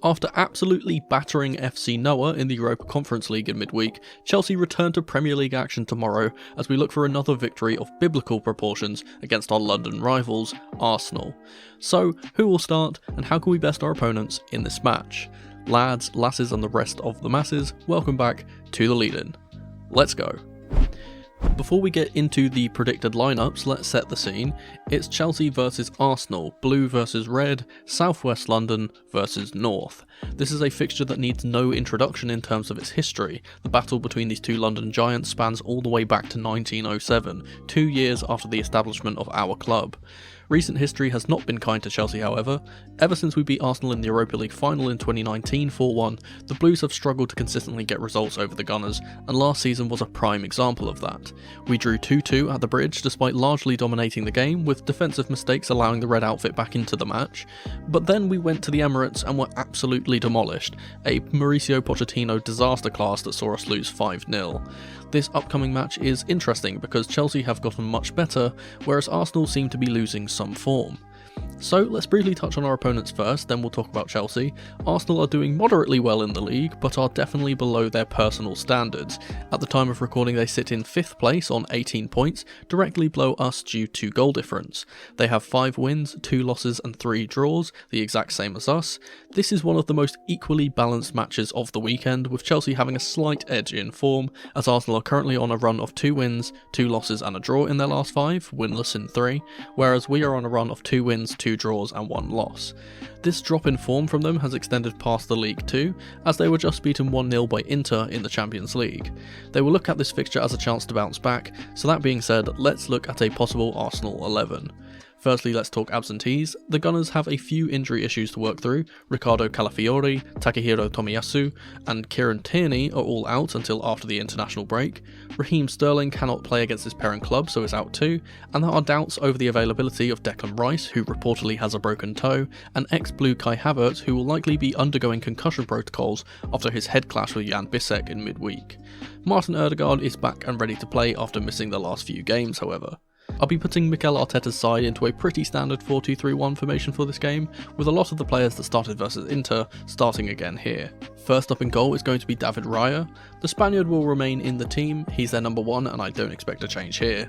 After absolutely battering FC Noah in the Europa Conference League in midweek, Chelsea return to Premier League action tomorrow as we look for another victory of biblical proportions against our London rivals, Arsenal. So, who will start and how can we best our opponents in this match? Lads, lasses and the rest of the masses, welcome back to the lead-in. Let's go. Before we get into the predicted lineups, let's set the scene. It's Chelsea versus Arsenal, blue versus red, southwest London versus north. This is a fixture that needs no introduction in terms of its history. The battle between these two London giants spans all the way back to 1907, 2 years after the establishment of our club. Recent history has not been kind to Chelsea, however. Ever since we beat Arsenal in the Europa League final in 2019 4-1, the Blues have struggled to consistently get results over the Gunners, and last season was a prime example of that. We drew 2-2 at the Bridge despite largely dominating the game, with defensive mistakes allowing the red outfit back into the match. But then we went to the Emirates and were absolutely demolished, a Mauricio Pochettino disaster class that saw us lose 5-0. This upcoming match is interesting because Chelsea have gotten much better, whereas Arsenal seem to be losing some form. So let's briefly touch on our opponents first, then we'll talk about Chelsea. Arsenal are doing moderately well in the league, but are definitely below their personal standards. At the time of recording they sit in 5th place on 18 points, directly below us due to goal difference. They have 5 wins, 2 losses and 3 draws, the exact same as us. This is one of the most equally balanced matches of the weekend, with Chelsea having a slight edge in form, as Arsenal are currently on a run of 2 wins, 2 losses and a draw in their last 5, winless in 3, whereas we are on a run of 2 wins, 2 draws and 1 loss. This drop in form from them has extended past the league too, as they were just beaten 1-0 by Inter in the Champions League. They will look at this fixture as a chance to bounce back, so that being said, let's look at a possible Arsenal 11. Firstly, let's talk absentees. The Gunners have a few injury issues to work through. Riccardo Calafiori, Takehiro Tomiyasu, and Kieran Tierney are all out until after the international break. Raheem Sterling cannot play against his parent club, so is out too, and there are doubts over the availability of Declan Rice, who reportedly has a broken toe, and ex-Blue Kai Havertz, who will likely be undergoing concussion protocols after his head clash with Jan Bissek in midweek. Martin Ødegaard is back and ready to play after missing the last few games, however. I'll be putting Mikel Arteta's side into a pretty standard 4-2-3-1 formation for this game, with a lot of the players that started versus Inter starting again here. First up in goal is going to be David Raya. The Spaniard will remain in the team, he's their number 1 and I don't expect a change here.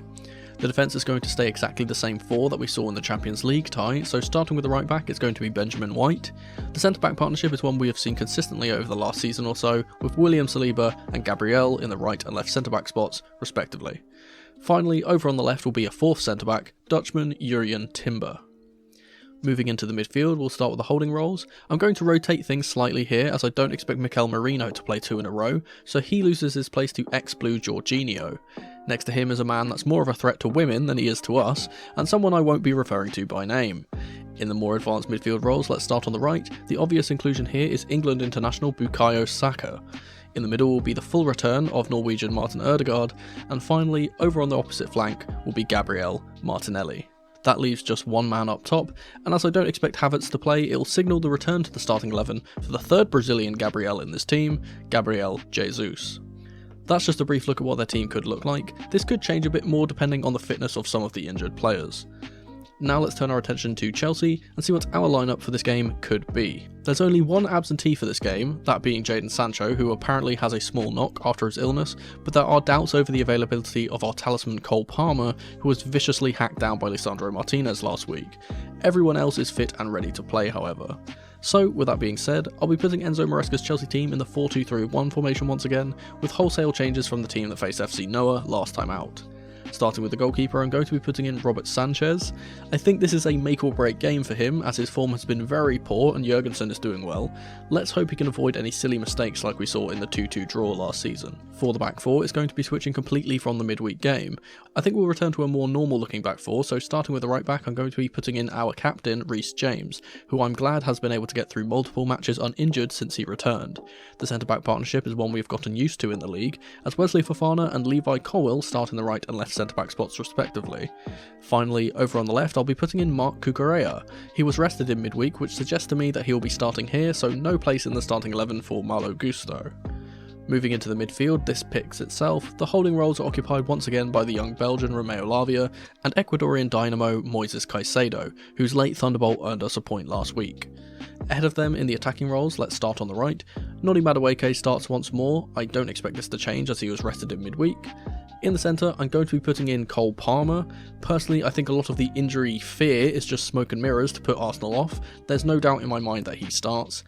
The defence is going to stay exactly the same 4 that we saw in the Champions League tie, so starting with the right back it's going to be Benjamin White. The centre back partnership is one we have seen consistently over the last season or so, with William Saliba and Gabriel in the right and left centre back spots respectively. Finally, over on the left will be a 4th centre-back, Dutchman Jurrien Timber. Moving into the midfield, we'll start with the holding roles. I'm going to rotate things slightly here as I don't expect Mikel Merino to play 2 in a row, so he loses his place to ex-Blue Jorginho. Next to him is a man that's more of a threat to women than he is to us, and someone I won't be referring to by name. In the more advanced midfield roles, let's start on the right. The obvious inclusion here is England international Bukayo Saka. In the middle will be the full return of Norwegian Martin Ødegaard, and finally, over on the opposite flank will be Gabriel Martinelli. That leaves just one man up top, and as I don't expect Havertz to play, it'll signal the return to the starting 11 for the 3rd Brazilian Gabriel in this team, Gabriel Jesus. That's just a brief look at what their team could look like. This could change a bit more depending on the fitness of some of the injured players. Now let's turn our attention to Chelsea and see what our lineup for this game could be. There's only one absentee for this game, that being Jadon Sancho, who apparently has a small knock after his illness, but there are doubts over the availability of our talisman Cole Palmer, who was viciously hacked down by Lisandro Martinez last week. Everyone else is fit and ready to play, however. So, with that being said, I'll be putting Enzo Maresca's Chelsea team in the 4-2-3-1 formation once again, with wholesale changes from the team that faced FC Noah last time out. Starting with the goalkeeper, I'm going to be putting in Robert Sanchez. I think this is a make or break game for him, as his form has been very poor and Jurgensen is doing well. Let's hope he can avoid any silly mistakes like we saw in the 2-2 draw last season. For the back 4, it's going to be switching completely from the midweek game. I think we'll return to a more normal looking back 4, so starting with the right back I'm going to be putting in our captain Reece James, who I'm glad has been able to get through multiple matches uninjured since he returned. The centre back partnership is one we've gotten used to in the league, as Wesley Fofana and Levi Colwill start in the right and left centre-back spots respectively. Finally, over on the left I'll be putting in Marc Cucurella. He was rested in midweek, which suggests to me that he will be starting here, so no place in the starting 11 for Malo Gusto. Moving into the midfield, this picks itself. The holding roles are occupied once again by the young Belgian Romeo Lavia and Ecuadorian dynamo Moises Caicedo, whose late Thunderbolt earned us a point last week. Ahead of them in the attacking roles, let's start on the right. Noni Madueke starts once more. I don't expect this to change as he was rested in midweek. In the centre, I'm going to be putting in Cole Palmer. Personally, I think a lot of the injury fear is just smoke and mirrors to put Arsenal off. There's no doubt in my mind that he starts.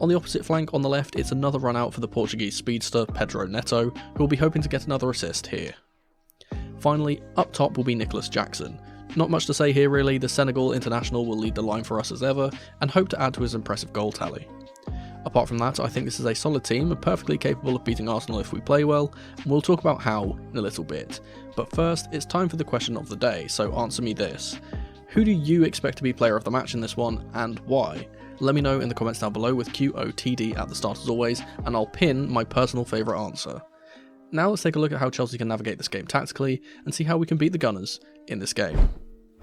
On the opposite flank on the left, it's another run out for the Portuguese speedster Pedro Neto, who will be hoping to get another assist here. Finally, up top will be Nicholas Jackson. Not much to say here really, the Senegal international will lead the line for us as ever, and hope to add to his impressive goal tally. Apart from that, I think this is a solid team, perfectly capable of beating Arsenal if we play well, and we'll talk about how in a little bit. But first, it's time for the question of the day, so answer me this. Who do you expect to be player of the match in this one, and why? Let me know in the comments down below with QOTD at the start as always, and I'll pin my personal favourite answer. Now let's take a look at how Chelsea can navigate this game tactically, and see how we can beat the Gunners in this game.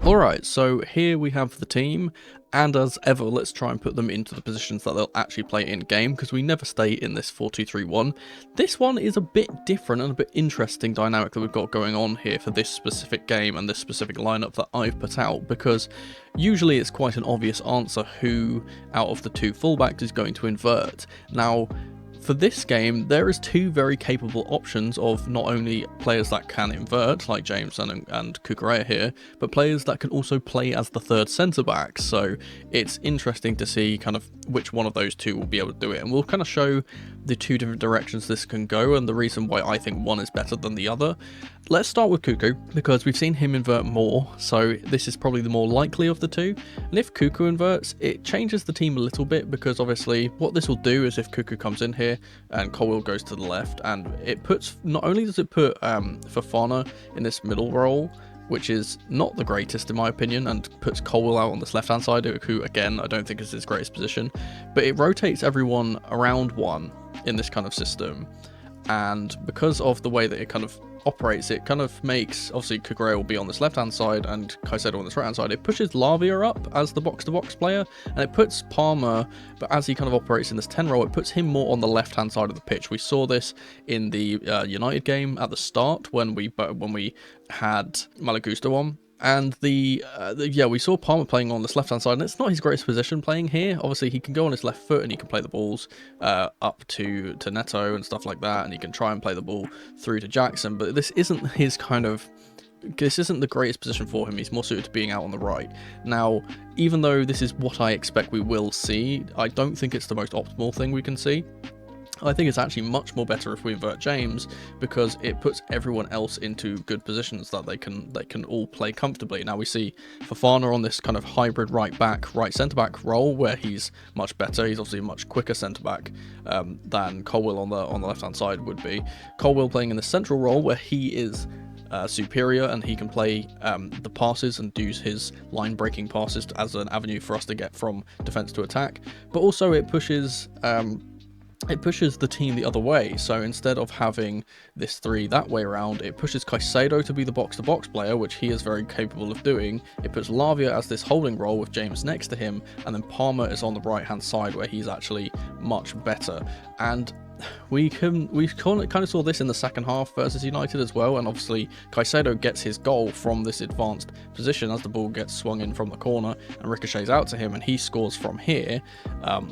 Alright, so here we have the team, and as ever, let's try and put them into the positions that they'll actually play in game, because we never stay in this 4-2-3-1. This one is a bit different and a bit interesting dynamic that we've got going on here for this specific game and this specific lineup that I've put out, because usually it's quite an obvious answer who out of the two fullbacks is going to invert. Now, for this game, there is two very capable options of not only players that can invert, like James and Cucurella here, but players that can also play as the third centre-back, so it's interesting to see kind of which one of those two will be able to do it, and we'll kind of show the two different directions this can go, and the reason why I think one is better than the other. Let's start with Cuckoo, because we've seen him invert more, so this is probably the more likely of the two, and if Cuckoo inverts, it changes the team a little bit, because obviously what this will do is if Cuckoo comes in here, and Colwill goes to the left, and it puts, not only does it put Fofana in this middle role, which is not the greatest in my opinion, and puts Colwill out on this left hand side, who again I don't think is his greatest position, but it rotates everyone around one in this kind of system, and because of the way that it kind of operates, it kind of makes, obviously Cucurella will be on this left hand side and Caicedo on this right hand side, it pushes Lavia up as the box to box player, and it puts Palmer, but as he kind of operates in this 10 role, it puts him more on the left hand side of the pitch. We saw this in the United game at the start when we had Malagusto on. And we saw Palmer playing on this left-hand side, and it's not his greatest position playing here. Obviously, he can go on his left foot, and he can play the balls up to Neto and stuff like that, and he can try and play the ball through to Jackson, but this isn't his this isn't the greatest position for him. He's more suited to being out on the right. Now, even though this is what I expect we will see, I don't think it's the most optimal thing we can see. I think it's actually much more better if we invert James, because it puts everyone else into good positions that they can all play comfortably. Now we see Fofana on this kind of hybrid right centre back role where he's much better. He's obviously a much quicker centre back than Colwill on the left hand side would be. Colwill playing in the central role where he is superior, and he can play the passes and use his line breaking passes as an avenue for us to get from defence to attack, but also it pushes the team the other way. So instead of having this 3 that way around, it pushes Caicedo to be the box-to-box player, which he is very capable of doing. It puts Lavia as this holding role with James next to him, and then Palmer is on the right-hand side where he's actually much better. And we kind of saw this in the second half versus United as well, and obviously Caicedo gets his goal from this advanced position as the ball gets swung in from the corner and ricochets out to him, and he scores from here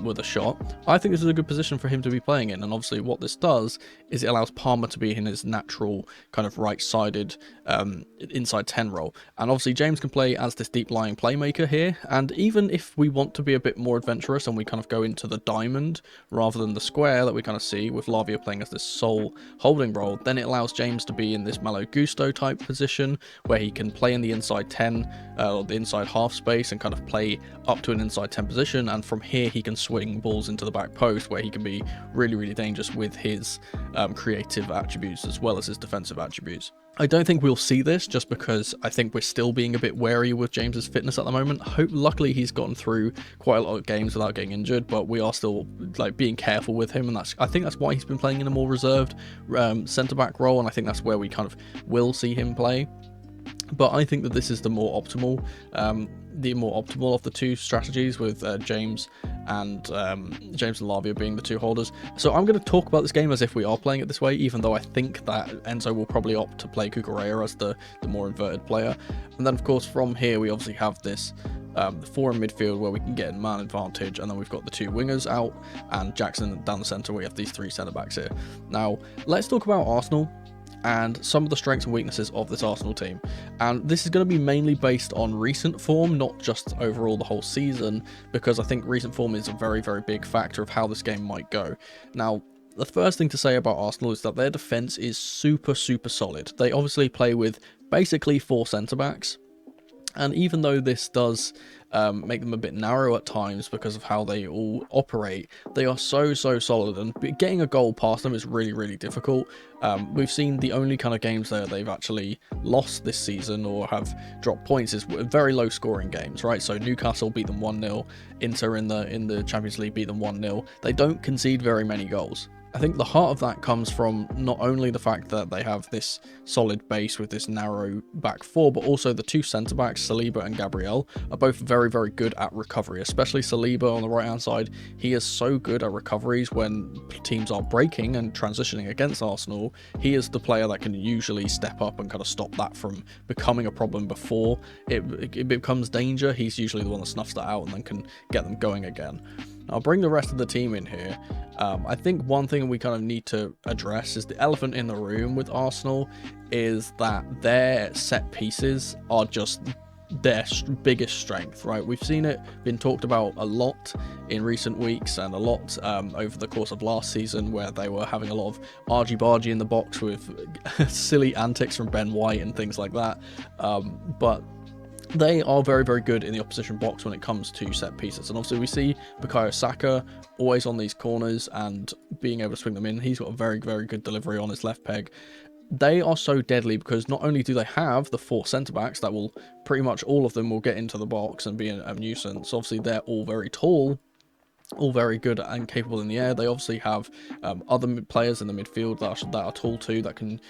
with a shot. I think this is a good position for him to be playing in, and obviously what this does is it allows Palmer to be in his natural kind of right-sided inside 10 role, and obviously James can play as this deep-lying playmaker here, and even if we want to be a bit more adventurous and we kind of go into the diamond rather than the square that we kind of see with Lavia playing as this sole holding role, then it allows James to be in this Malo Gusto type position where he can play in the inside 10 or the inside half space and kind of play up to an inside 10 position, and from here he can swing balls into the back post where he can be really, really dangerous with his creative attributes as well as his defensive attributes. I don't think we'll see this just because I think we're still being a bit wary with James's fitness at the moment. Luckily he's gotten through quite a lot of games without getting injured, but we are still being careful with him, and I think that's why he's been playing in a more reserved centre-back role, and I think that's where we kind of will see him play. But I think that this is the more optimal of the two strategies, with James and Lavia being the two holders. So I'm going to talk about this game as if we are playing it this way, even though I think that Enzo will probably opt to play Kukurea as the more inverted player. And then of course from here we obviously have this the 4 in midfield where we can get in man advantage, and then we've got the 2 wingers out and Jackson down the centre. We have these 3 centre backs here. Now let's talk about Arsenal and some of the strengths and weaknesses of this Arsenal team. And this is going to be mainly based on recent form, not just overall the whole season, because I think recent form is a very, very big factor of how this game might go. Now, the first thing to say about Arsenal is that their defence is super, super solid. They obviously play with basically 4 centre-backs, and even though this does make them a bit narrow at times because of how they all operate, they are so solid, and getting a goal past them is really, really difficult. We've seen the only kind of games that they've actually lost this season or have dropped points is very low scoring games, right? So Newcastle beat them 1-0, Inter in the Champions League beat them 1-0. They don't concede very many goals. I think the heart of that comes from not only the fact that they have this solid base with this narrow back 4, but also the 2 centre-backs, Saliba and Gabriel, are both very, very good at recovery, especially Saliba on the right-hand side. He is so good at recoveries when teams are breaking and transitioning against Arsenal. He is the player that can usually step up and kind of stop that from becoming a problem before it becomes danger. He's usually the one that snuffs that out and then can get them going again. I'll bring the rest of the team in here. I think one thing we kind of need to address is the elephant in the room with Arsenal is that their set pieces are just their biggest strength, right? We've seen it been talked about a lot in recent weeks and a lot over the course of last season, where they were having a lot of argy-bargy in the box with silly antics from Ben White and things like that. But they are very, very good in the opposition box when it comes to set pieces. And obviously we see Bukayo Saka always on these corners and being able to swing them in. He's got a very, very good delivery on his left peg. They are so deadly because not only do they have the 4 centre-backs that will pretty much all of them will get into the box and be a nuisance. Obviously they're all very tall, all very good and capable in the air. They obviously have other players in the midfield that are tall too, that can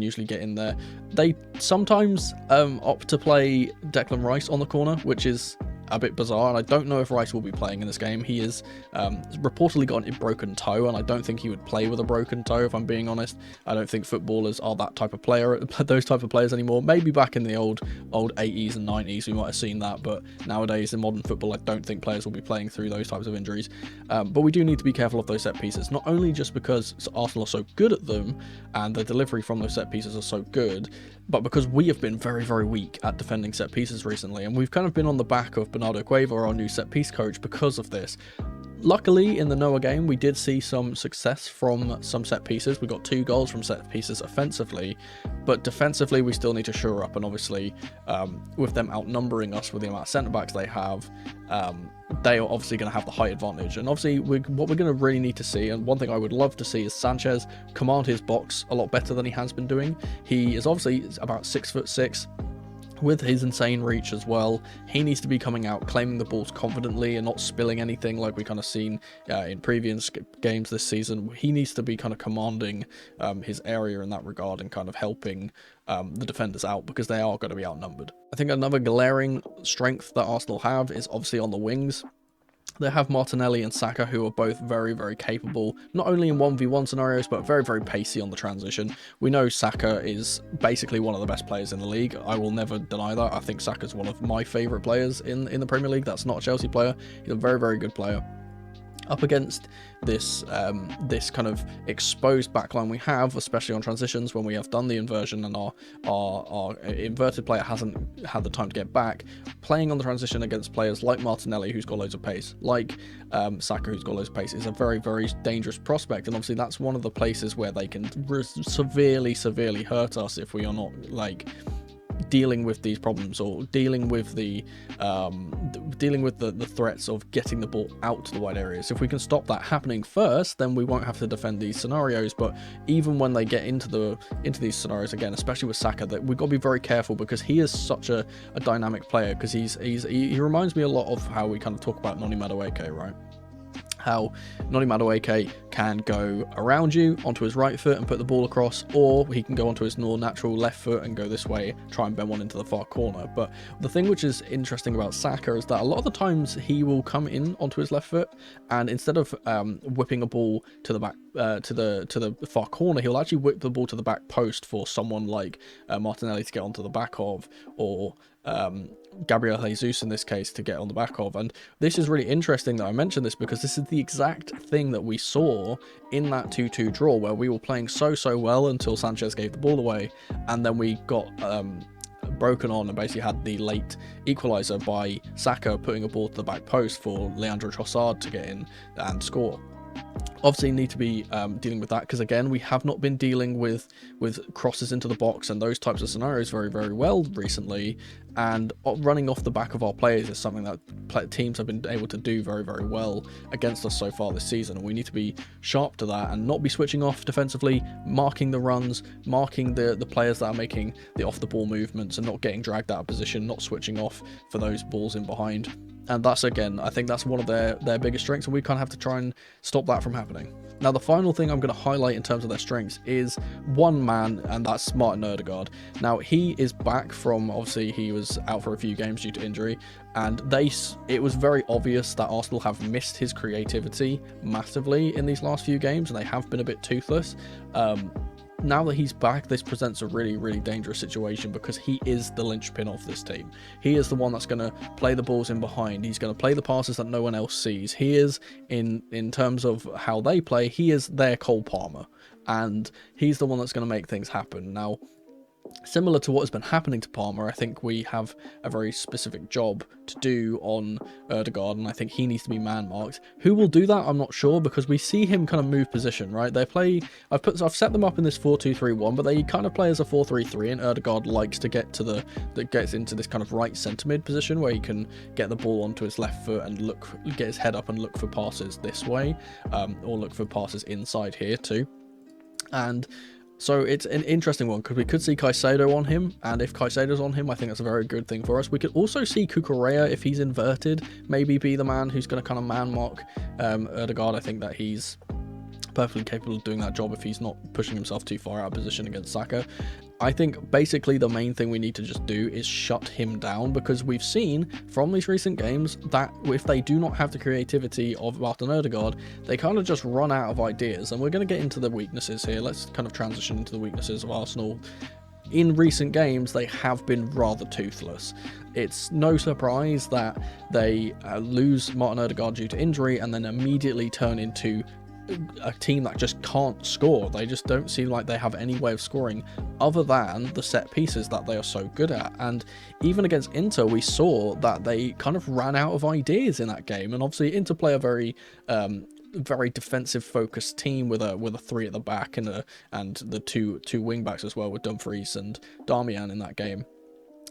usually get in there. They sometimes opt to play Declan Rice on the corner, which is a bit bizarre, and I don't know if Rice will be playing in this game. He is reportedly got a broken toe, and I don't think he would play with a broken toe, if I'm being honest. I don't think footballers are that type of player, those type of players anymore. Maybe back in the old 80s and 90s we might have seen that, but nowadays in modern football I don't think players will be playing through those types of injuries. But we do need to be careful of those set pieces, not only just because Arsenal are so good at them and the delivery from those set pieces are so good, but because we have been very, very weak at defending set pieces recently, and we've kind of been on the back of Bernardo Cueva, our new set piece coach, because of this. Luckily, in the Noah game, we did see some success from some set pieces. We got 2 goals from set pieces offensively, but defensively we still need to shore up, and obviously with them outnumbering us with the amount of centre-backs they have, they are obviously going to have the height advantage. And obviously what we're going to really need to see, and one thing I would love to see, is Sanchez command his box a lot better than he has been doing. He is obviously about 6'6", with his insane reach as well. He needs to be coming out, claiming the balls confidently and not spilling anything like we kind of seen in previous games this season. He needs to be kind of commanding his area in that regard and kind of helping the defenders out, because they are going to be outnumbered. I think another glaring strength that Arsenal have is obviously on the wings. They have Martinelli and Saka, who are both very, very capable, not only in 1v1 scenarios, but very, very pacey on the transition. We know Saka is basically one of the best players in the league. I will never deny that. I think Saka's one of my favourite players in the Premier League. That's not a Chelsea player. He's a very, very good player. Up against this this kind of exposed backline we have, especially on transitions when we have done the inversion and our inverted player hasn't had the time to get back, playing on the transition against players like Martinelli, who's got loads of pace, like Saka, who's got loads of pace, is a very, very dangerous prospect. And obviously that's one of the places where they can severely hurt us if we are not like dealing with these problems, or dealing with the threats of getting the ball out to the wide areas. If we can stop that happening first, then we won't have to defend these scenarios. But even when they get into these scenarios again, especially with Saka, that we've got to be very careful, because he is such a dynamic player, because he reminds me a lot of how we kind of talk about Noni Madueke, right? how Noni Madueke can go around you onto his right foot and put the ball across, or he can go onto his more natural left foot and go this way, try and bend one into the far corner. But the thing which is interesting about Saka is that a lot of the times he will come in onto his left foot, and instead of whipping a ball to the back to the far corner, he'll actually whip the ball to the back post for someone like Martinelli to get onto the back of, or Gabriel Jesus in this case to get on the back of. And this is really interesting that I mentioned this, because this is the exact thing that we saw in that 2-2 draw, where we were playing so well until Sanchez gave the ball away, and then we got broken on and basically had the late equaliser by Saka putting a ball to the back post for Leandro Trossard to get in and score. Obviously need to be dealing with that, because again, we have not been dealing with crosses into the box and those types of scenarios very well recently, and running off the back of our players is something that teams have been able to do very well against us so far this season, and we need to be sharp to that and not be switching off defensively, marking the runs, marking the players that are making the off the ball movements and not getting dragged out of position, not switching off for those balls in behind. And that's, again, I think that's one of their biggest strengths, and we kind of have to try and stop that from happening. Now, the final thing I'm going to highlight in terms of their strengths is one man, and that's Martin Ødegaard. Now, he is back from, obviously, he was out for a few games due to injury, and it was very obvious that Arsenal have missed his creativity massively in these last few games, and they have been a bit toothless. Now that he's back, this presents a really dangerous situation, because he is the linchpin of this team. He is the one that's going to play the balls in behind. He's going to play the passes that no one else sees. He is, in terms of how they play, he is their Cole Palmer, and he's the one that's going to make things happen. Now, similar to what has been happening to Palmer, I think we have a very specific job to do on Ødegaard, and I think he needs to be man-marked. Who will do that, I'm not sure, because we see him kind of move position, right? They play, I've set them up in this 4-2-3-1, but they kind of play as a 4-3-3, and Ødegaard likes to get to gets into this kind of right centre mid position where he can get the ball onto his left foot and get his head up and look for passes this way, or look for passes inside here too. And so it's an interesting one, because we could see Caicedo on him, and if Caicedo's on him, I think that's a very good thing for us. We could also see Cucurella, if he's inverted, maybe be the man who's going to kind of man-mark Ødegaard. I think that he's perfectly capable of doing that job if he's not pushing himself too far out of position against Saka. I think basically the main thing we need to just do is shut him down, because we've seen from these recent games that if they do not have the creativity of Martin Ødegaard, they kind of just run out of ideas. And we're going to get into the weaknesses here. Let's kind of transition into the weaknesses of Arsenal. In recent games, they have been rather toothless. It's no surprise that they lose Martin Ødegaard due to injury and then immediately turn into a team that just can't score. They just don't seem like they have any way of scoring other than the set pieces that they are so good at. And even against Inter, we saw that they kind of ran out of ideas in that game. And obviously Inter play a very defensive focused team with a three at the back and the two wing backs as well, with Dumfries and Darmian in that game.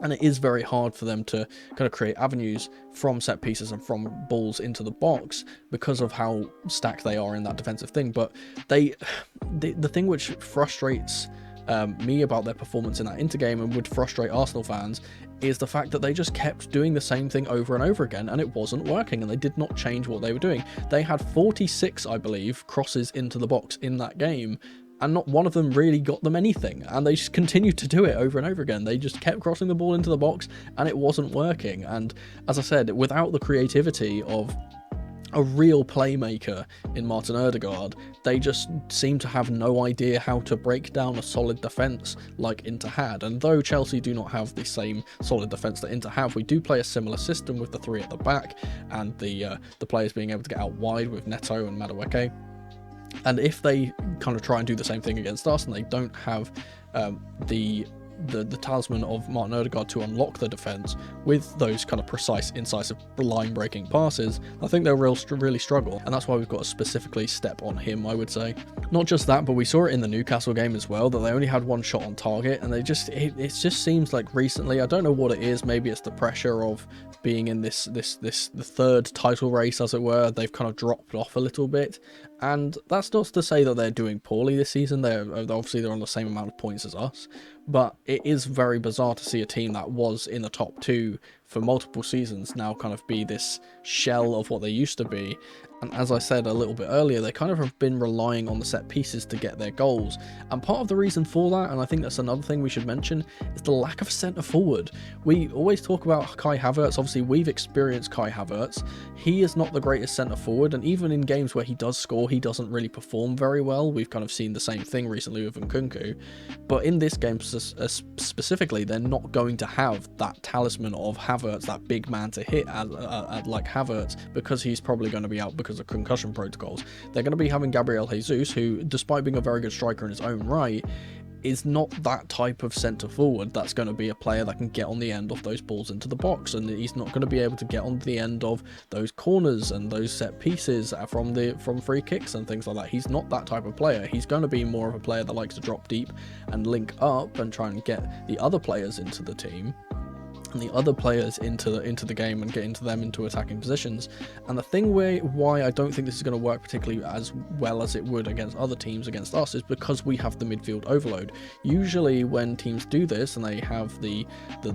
And it is very hard for them to kind of create avenues from set pieces and from balls into the box because of how stacked they are in that defensive thing. But the thing which frustrates me about their performance in that Inter game, and would frustrate Arsenal fans, is the fact that they just kept doing the same thing over and over again, and it wasn't working, and they did not change what they were doing. They had 46, I believe, crosses into the box in that game, and not one of them really got them anything, and they just continued to do it over and over again. They just kept crossing the ball into the box, and it wasn't working. And as I said, without the creativity of a real playmaker in Martin Ødegaard, they just seem to have no idea how to break down a solid defence like Inter had. And though Chelsea do not have the same solid defence that Inter have, we do play a similar system with the three at the back and the players being able to get out wide with Neto and Madueke. And if they kind of try and do the same thing against us, and they don't have the talisman of Martin Ødegaard to unlock the defence with those kind of precise, incisive, line-breaking passes, I think they'll really struggle, and that's why we've got to specifically step on him, I would say. Not just that, but we saw it in the Newcastle game as well, that they only had one shot on target, and it just seems like recently, I don't know what it is, maybe it's the pressure of being in the third title race, as it were. They've kind of dropped off a little bit, and that's not to say that they're doing poorly this season. They're on the same amount of points as us, but it is very bizarre to see a team that was in the top two for multiple seasons now kind of be this shell of what they used to be. And as I said a little bit earlier, they kind of have been relying on the set pieces to get their goals. And part of the reason for that, and I think that's another thing we should mention, is the lack of centre forward. We always talk about Kai Havertz. Obviously, we've experienced Kai Havertz. He is not the greatest centre forward, and even in games where he does score, he doesn't really perform very well. We've kind of seen the same thing recently with Nkunku. But in this game specifically, they're not going to have that talisman of Havertz, that big man to hit like Havertz, because he's probably going to be out because of concussion protocols. They're going to be having Gabriel Jesus, who, despite being a very good striker in his own right, is not that type of centre forward that's going to be a player that can get on the end of those balls into the box, and he's not going to be able to get on the end of those corners and those set pieces from free kicks and things like that. He's not that type of player. He's going to be more of a player that likes to drop deep and link up and try and get the other players into the team and the other players into the game and get into attacking positions. And the thing why I don't think this is going to work particularly as well as it would against other teams against us is because we have the midfield overload. Usually when teams do this and they have the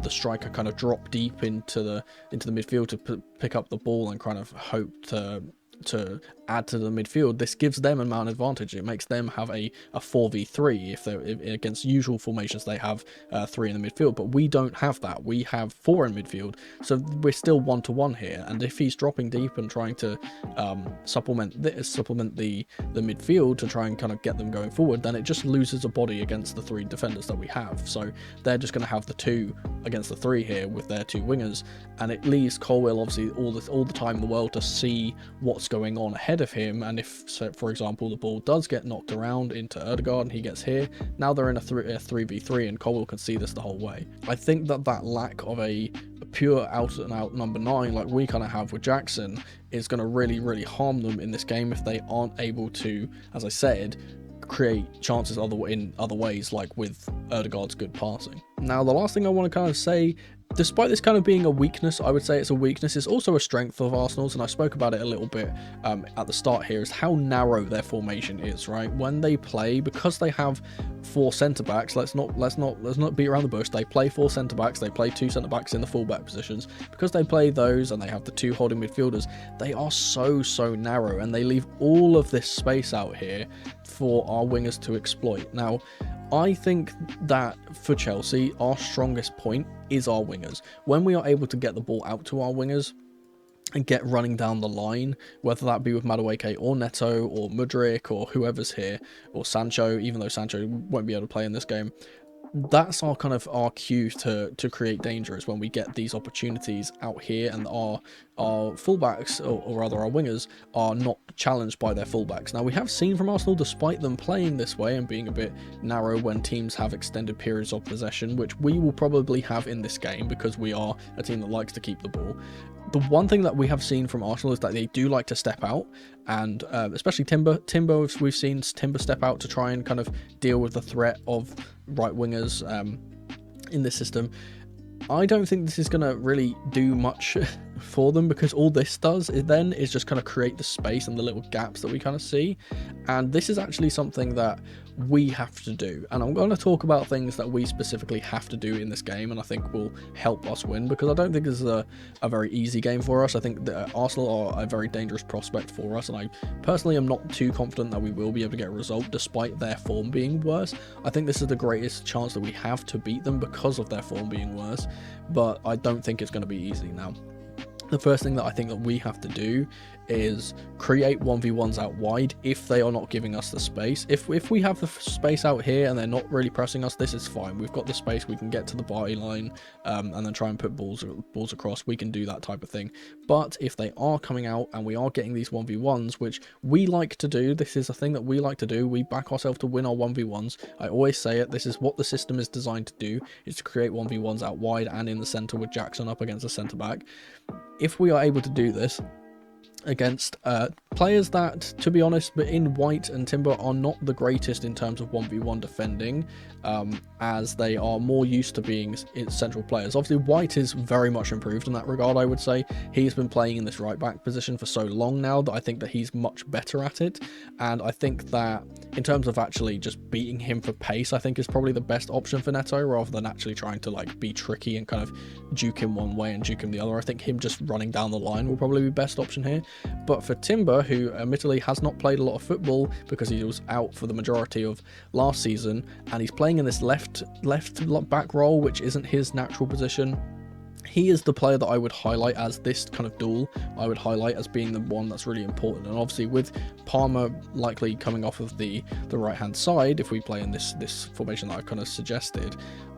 striker kind of drop deep into the midfield to pick up the ball and kind of hope to add to the midfield, this gives them an advantage. It makes them have a 4v3 if against usual formations they have 3 in the midfield, but we don't have that. We have 4 in midfield, so we're still 1-to-1 here. And if he's dropping deep and trying to supplement the midfield to try and kind of get them going forward, then it just loses a body against the 3 defenders that we have. So they're just going to have the 2 against the 3 here with their 2 wingers, and it leaves Colwill obviously all the time in the world to see what's going on ahead of him. And if, so for example, the ball does get knocked around into Ødegaard and he gets here, now they're in a 3v3 and Colwill can see this the whole way. I think that lack of a pure out and out number 9 like we kind of have with Jackson is going to really harm them in this game if they aren't able to, as I said, create chances in other ways, like with Ødegaard's good passing. Now the last thing I want to kind of say, despite this kind of being a weakness, I would say it's a weakness, it's also a strength of Arsenal's, and I spoke about it a little bit at the start here, is how narrow their formation is, right? When they play, because they have 4 centre-backs, let's not beat around the bush, they play 4 centre-backs, they play 2 centre-backs in the full-back positions. Because they play those and they have the 2 holding midfielders, they are so narrow, and they leave all of this space out here for our wingers to exploit. Now, I think that for Chelsea, our strongest point is our wingers. When we are able to get the ball out to our wingers and get running down the line, whether that be with Madueke or Neto or Mudryk or whoever's here, or Sancho, even though Sancho won't be able to play in this game, that's our kind of our cue to create danger, is when we get these opportunities out here and our fullbacks, or rather our wingers, are not challenged by their fullbacks. Now we have seen from Arsenal, despite them playing this way and being a bit narrow when teams have extended periods of possession, which we will probably have in this game because we are a team that likes to keep the ball, the one thing that we have seen from Arsenal is that they do like to step out, and especially Timber, we've seen Timber step out to try and kind of deal with the threat of right wingers in this system. I don't think this is going to really do much for them, because all this does is just kind of create the space and the little gaps that we kind of see, and this is actually something that we have to do. And I'm going to talk about things that we specifically have to do in this game, and I think will help us win, because I don't think this is a very easy game for us. I think that Arsenal are a very dangerous prospect for us, and I personally am not too confident that we will be able to get a result despite their form being worse. I think this is the greatest chance that we have to beat them because of their form being worse, but I don't think it's going to be easy. Now, the first thing that I think that we have to do is create 1v1s out wide if they are not giving us the space. If we have the space out here and they're not really pressing us, this is fine. We've got the space, we can get to the byline and then try and put balls across. We can do that type of thing. But if they are coming out and we are getting these 1v1s, which we like to do, this is a thing that we like to do, we back ourselves to win our 1v1s. I always say it, this is what the system is designed to do, is to create 1v1s out wide and in the centre with Jackson up against the centre back. If we are able to do this, against players that, to be honest, but in White and Timber are not the greatest in terms of 1v1 defending, as they are more used to being central players. Obviously, White is very much improved in that regard, I would say. He's been playing in this right back position for so long now that I think that he's much better at it, and I think that in terms of actually just beating him for pace, I think is probably the best option for Neto, rather than actually trying to like be tricky and kind of juke him one way and juke him the other. I think him just running down the line will probably be best option here. But for Timber, who admittedly has not played a lot of football because he was out for the majority of last season, and he's playing in this left back role, which isn't his natural position, he is the player that I would highlight as this kind of duel. I would highlight as being the one that's really important. And obviously with Palmer likely coming off of the right hand side, if we play in this formation that I've kind of suggested,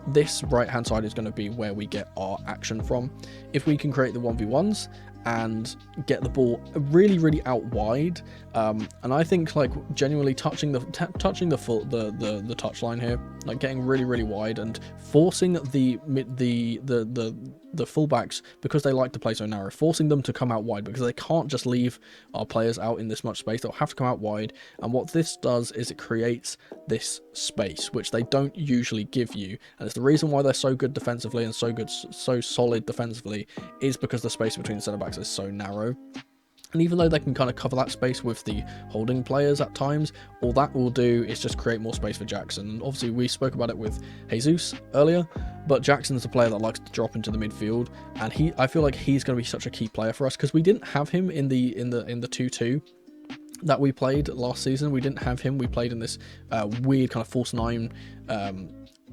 this right hand side is going to be where we get our action from. If we can create the 1v1s and get the ball really out wide, and I think like genuinely touching the touchline here, like getting really wide and forcing the fullbacks, because they like to play so narrow, forcing them to come out wide, because they can't just leave our players out in this much space. They'll have to come out wide, and what this does is it creates this space which they don't usually give you, and it's the reason why they're so good defensively and so solid defensively, is because the space between the centre backs is so narrow. And even though they can kind of cover that space with the holding players at times, all that will do is just create more space for Jackson. And obviously we spoke about it with Jesus earlier, but Jackson's a player that likes to drop into the midfield, and I feel like he's going to be such a key player for us, because we didn't have him in the 2-2 that we played last season. We didn't have him. We played in this weird kind of false nine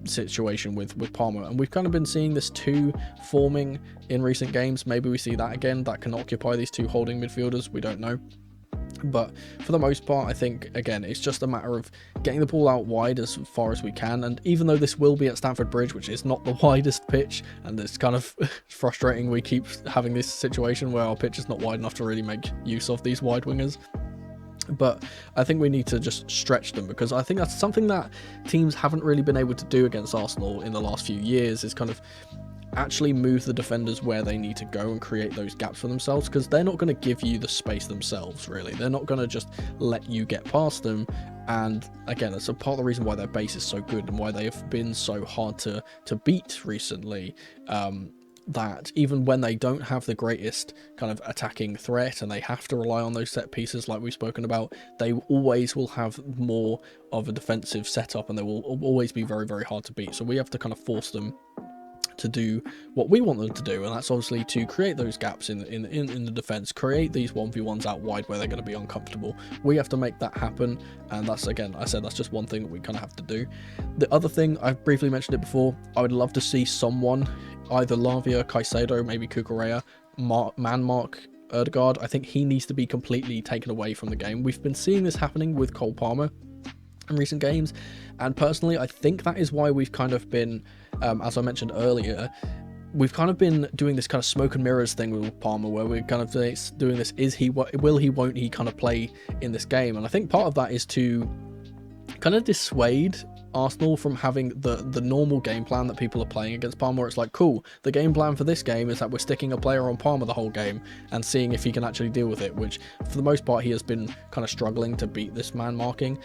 situation with Palmer, and we've kind of been seeing this 2 forming in recent games. Maybe we see that again, that can occupy these 2 holding midfielders, we don't know. But for the most part, I think, again, it's just a matter of getting the ball out wide as far as we can. And even though this will be at Stamford Bridge, which is not the widest pitch, and it's kind of frustrating, we keep having this situation where our pitch is not wide enough to really make use of these wide wingers, but I think we need to just stretch them, because I think that's something that teams haven't really been able to do against Arsenal in the last few years, is kind of actually move the defenders where they need to go and create those gaps for themselves, because they're not going to give you the space themselves, really. They're not going to just let you get past them. And again, that's a part of the reason why their base is so good and why they have been so hard to beat recently. That even when they don't have the greatest kind of attacking threat and they have to rely on those set pieces like we've spoken about, they always will have more of a defensive setup, and they will always be very hard to beat. So we have to kind of force them to do what we want them to do, and that's obviously to create those gaps in the defense, create these 1v1s out wide where they're going to be uncomfortable. We have to make that happen, and that's, again, I said that's just one thing that we kind of have to do. The other thing, I've briefly mentioned it before, I would love to see someone, either Lavia, Caicedo, maybe Cucurella, man-mark Ødegaard. I think he needs to be completely taken away from the game. We've been seeing this happening with Cole Palmer in recent games, and personally I think that is why we've kind of been, as I mentioned earlier, we've kind of been doing this kind of smoke and mirrors thing with Palmer, where we're kind of doing this, will he, won't he kind of play in this game. And I think part of that is to kind of dissuade Arsenal from having the normal game plan that people are playing against Palmer, where it's like, cool, the game plan for this game is that we're sticking a player on Palmer the whole game and seeing if he can actually deal with it, which for the most part he has been kind of struggling to beat this man marking.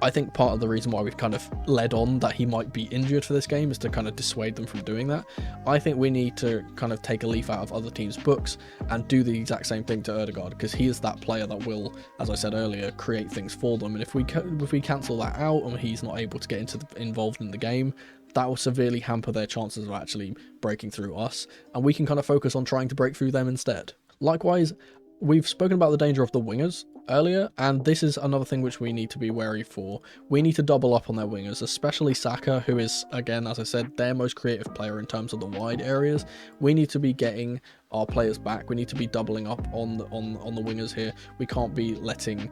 I think part of the reason why we've kind of led on that he might be injured for this game is to kind of dissuade them from doing that. I think we need to kind of take a leaf out of other teams' books and do the exact same thing to Ødegaard, because he is that player that will, as I said earlier, create things for them. And if we cancel that out and he's not able to get involved in the game, that will severely hamper their chances of actually breaking through us, and we can kind of focus on trying to break through them instead. Likewise, we've spoken about the danger of the wingers earlier, and this is another thing which we need to be wary for. We need to double up on their wingers, especially Saka, who is, again, as I said, their most creative player in terms of the wide areas. We need to be getting our players back. We need to be doubling up on the wingers here. We can't be letting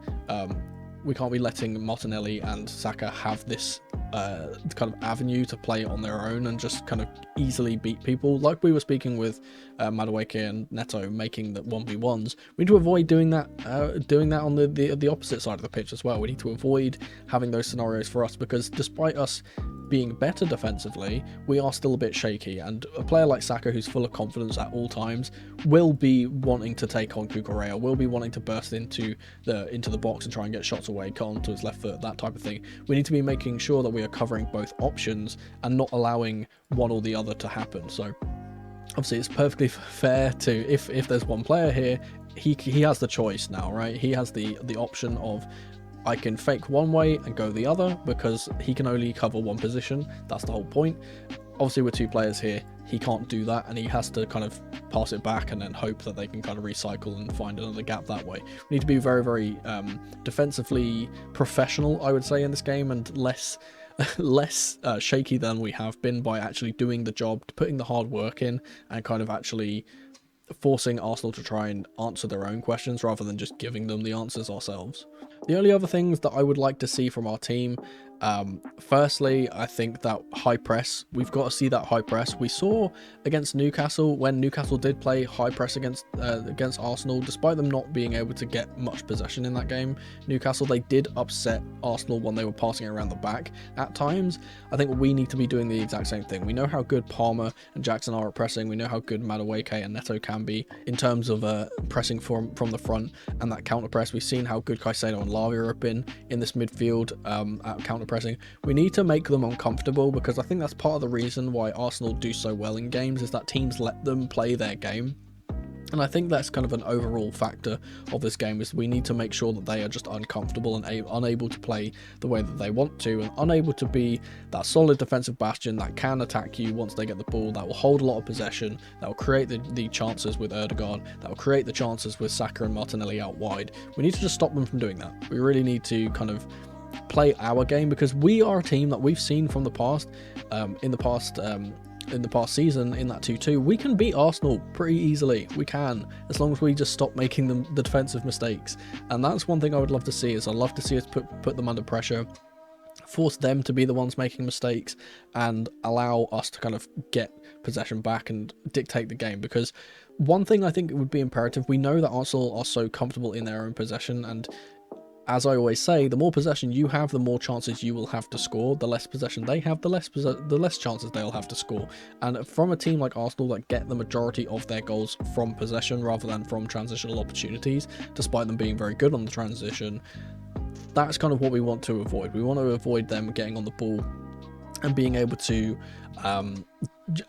Martinelli and Saka have this kind of avenue to play on their own and just kind of easily beat people. Like we were speaking with Madueke and Neto making the 1v1s, we need to avoid doing that on the opposite side of the pitch as well. We need to avoid having those scenarios for us, because despite us being better defensively, we are still a bit shaky, and a player like Saka, who's full of confidence at all times, will be wanting to take on Cucurella, will be wanting to burst into the box and try and get shots away, cut onto his left foot, that type of thing. We need to be making sure that we are covering both options and not allowing one or the other to happen. So obviously it's perfectly fair to, if there's one player here, he has the choice now, right? He has the option of, I can fake one way and go the other, because he can only cover one position. That's the whole point. Obviously with two players here, he can't do that, and he has to kind of pass it back and then hope that they can kind of recycle and find another gap that way. We need to be very, very defensively professional, I would say, in this game, and less shaky than we have been, by actually doing the job, putting the hard work in, and kind of actually forcing Arsenal to try and answer their own questions rather than just giving them the answers ourselves. The only other things that I would like to see from our team, firstly, I think that high press, we've got to see that high press. We saw against Newcastle, when Newcastle did play high press against Arsenal, despite them not being able to get much possession in that game, Newcastle, they did upset Arsenal when they were passing around the back at times. I think we need to be doing the exact same thing. We know how good Palmer and Jackson are at pressing. We know how good Madueke and Neto can be in terms of pressing from the front and that counter press. We've seen how good Caicedo and Lavia have been in this midfield at counter pressing. We need to make them uncomfortable, because I think that's part of the reason why Arsenal do so well in games, is that teams let them play their game. And I think that's kind of an overall factor of this game, is we need to make sure that they are just uncomfortable and unable to play the way that they want to, and unable to be that solid defensive bastion that can attack you once they get the ball, that will hold a lot of possession, that will create the chances with Ødegaard, that will create the chances with Saka and Martinelli out wide. We need to just stop them from doing that. We really need to kind of play our game, because we are a team that we've seen from the past, in the past season, in that 2-2, we can beat Arsenal pretty easily. We can, as long as we just stop making the defensive mistakes. And that's one thing I would love to see, is I'd love to see us put them under pressure, force them to be the ones making mistakes, and allow us to kind of get possession back and dictate the game. Because one thing I think would be imperative, we know that Arsenal are so comfortable in their own possession, and as I always say, the more possession you have, the more chances you will have to score. The less possession they have, the less chances they'll have to score. And from a team like Arsenal that get the majority of their goals from possession rather than from transitional opportunities, despite them being very good on the transition, that's kind of what we want to avoid. We want to avoid them getting on the ball and being able to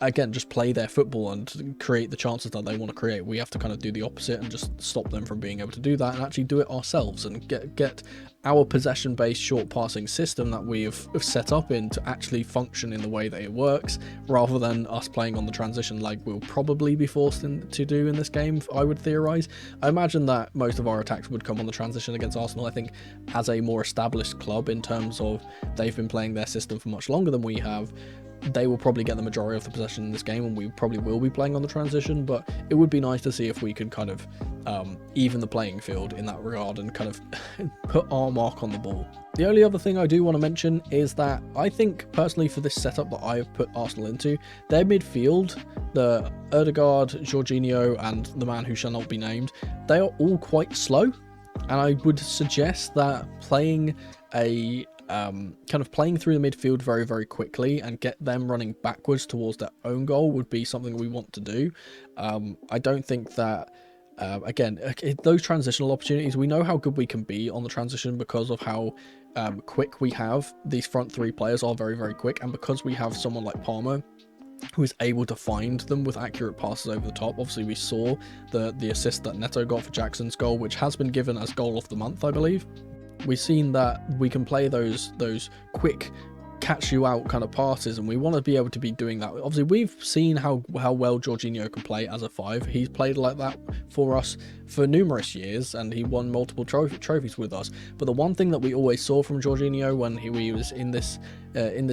again, just play their football and create the chances that they want to create. We have to kind of do the opposite and just stop them from being able to do that, and actually do it ourselves, and get our possession-based short passing system that we've set up in to actually function in the way that it works, rather than us playing on the transition like we'll probably be forced to do in this game, I would theorise. I imagine that most of our attacks would come on the transition against Arsenal. I think as a more established club, in terms of they've been playing their system for much longer than we have, they will probably get the majority of the possession in this game, and we probably will be playing on the transition. But it would be nice to see if we could kind of even the playing field in that regard, and kind of put our mark on the ball. The only other thing I do want to mention is that I think personally, for this setup that I've put Arsenal into, their midfield, the Ødegaard, Jorginho and the man who shall not be named, they are all quite slow, and I would suggest that playing a kind of playing through the midfield very, very quickly and get them running backwards towards their own goal would be something we want to do. I don't think that, again, those transitional opportunities, we know how good we can be on the transition because of how quick we have. These front three players are very, very quick, and because we have someone like Palmer who is able to find them with accurate passes over the top. Obviously, we saw the assist that Neto got for Jackson's goal, which has been given as goal of the month, I believe. We've seen that we can play those quick catch you out kind of passes, and we want to be able to be doing that. Obviously, we've seen how well Jorginho can play as a 5. He's played like that for us for numerous years, and he won multiple trophies with us. But the one thing that we always saw from Jorginho when he was in this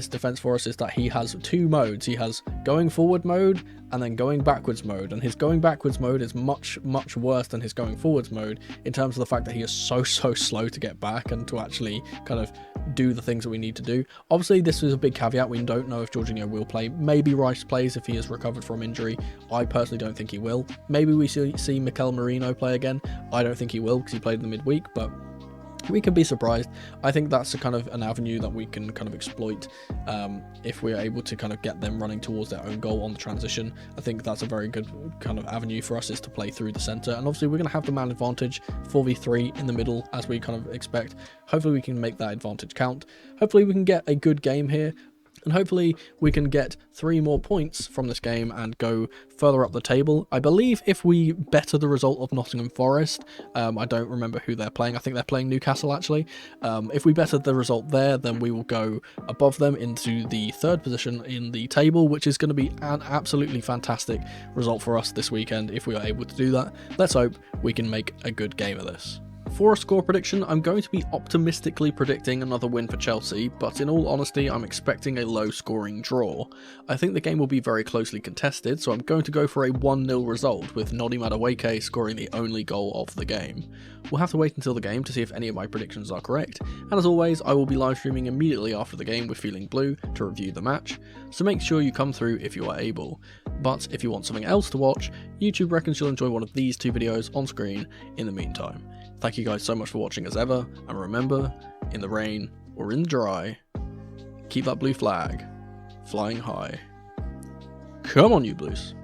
defense for us is that he has two modes. He has going forward mode and then going backwards mode, and his going backwards mode is much worse than his going forwards mode in terms of the fact that he is so slow to get back and to actually kind of do the things that we need to do. Obviously, this is a big caveat. We don't know if Jorginho will play. Maybe Rice plays if he has recovered from injury. I personally don't think he will. Maybe we see Mikel Merino play again. I don't think he will, because he played in the midweek, but we can be surprised. I think that's a kind of an avenue that we can kind of exploit if we're able to kind of get them running towards their own goal on the transition. I think that's a very good kind of avenue for us, is to play through the centre, and obviously we're going to have the man advantage, 4v3 in the middle as we kind of expect. Hopefully we can make that advantage count. Hopefully we can get a good game here, and hopefully we can get 3 more points from this game and go further up the table. I believe if we better the result of Nottingham Forest, I don't remember who they're playing, I think they're playing Newcastle actually. If we better the result there, then we will go above them into the 3rd position in the table, which is going to be an absolutely fantastic result for us this weekend if we are able to do that. Let's hope we can make a good game of this. For a score prediction, I'm going to be optimistically predicting another win for Chelsea, but in all honesty, I'm expecting a low-scoring draw. I think the game will be very closely contested, so I'm going to go for a 1-0 result, with Noddy Madueke scoring the only goal of the game. We'll have to wait until the game to see if any of my predictions are correct, and as always, I will be live streaming immediately after the game with Feeling Blue to review the match, so make sure you come through if you are able. But if you want something else to watch, YouTube reckons you'll enjoy one of these 2 videos on screen in the meantime. Thank you guys so much for watching as ever, and remember, in the rain or in the dry, keep that blue flag flying high. Come on, you Blues.